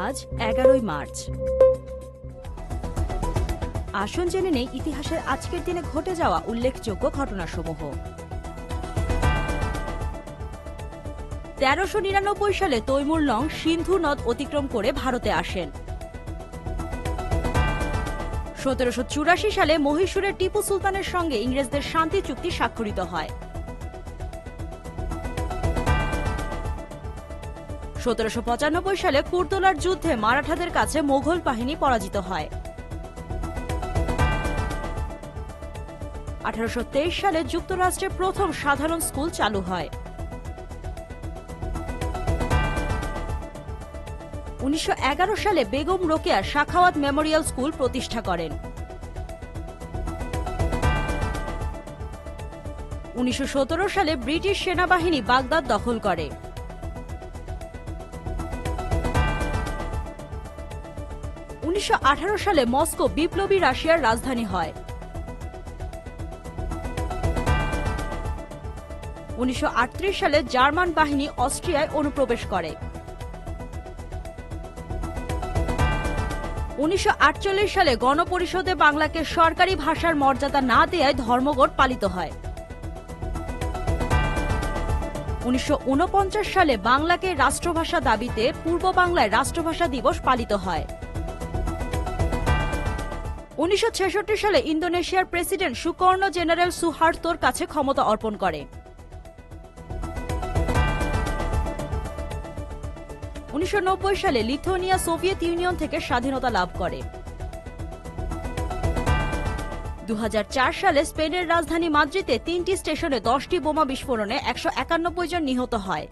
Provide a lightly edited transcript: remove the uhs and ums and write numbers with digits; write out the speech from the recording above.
আজ 11ই মার্চ। আসুন জেনে নেই ইতিহাসের আজকের দিনে ঘটে যাওয়া উল্লেখযোগ্য ঘটনাসমূহ। 1399 সালে তৈমুর লং সিন্ধু নদ অতিক্রম করে ভারতে আসেন। 1784 সালে মহীশূরের টিপু সুলতানের সঙ্গে ইংরেজদের শান্তি চুক্তি স্বাক্ষরিত হয়। 1795 সালে কুর্তোলার যুদ্ধে মারাঠাদের কাছে মোগল বাহিনী পরাজিত হয়। 1823 সালে যুক্তরাষ্ট্রে প্রথম সাধারণ স্কুল চালু হয়। 1911 সালে বেগম রোকেয়া সাখাওয়াত মেমোরিয়াল স্কুল প্রতিষ্ঠা করেন। 1917 সালে ব্রিটিশ সেনাবাহিনী বাগদাদ দখল করে। 1918 সালে মস্কো বিপ্লবী রাশিয়ার রাজধানী হয়। 1938 সালে জার্মান বাহিনী অস্ট্রিয়ায় অনুপ্রবেশ করে। 1948 সালে গণপরিষদে বাংলাকে সরকারি ভাষার মর্যাদা না দেয়ায় ধর্মঘট পালিত হয়। 1949 সালে বাংলাকে রাষ্ট্রভাষা দাবিতে পূর্ব বাংলায় রাষ্ট্রভাষা দিবস পালিত হয়। 1966 সালে ইন্দোনেশিয়ার প্রেসিডেন্ট সুকর্ণ জেনারেল সুহার্তোর কাছে ক্ষমতা অর্পণ করে। 1990 সালে লিথুয়ানিয়া সোভিয়েত ইউনিয়ন থেকে স্বাধীনতা লাভ করে। 2004 সালে স্পেনের রাজধানী মাদ্রিদে 3টি স্টেশনে 10টি বোমা বিস্ফোরণে 191 জন নিহত হয়।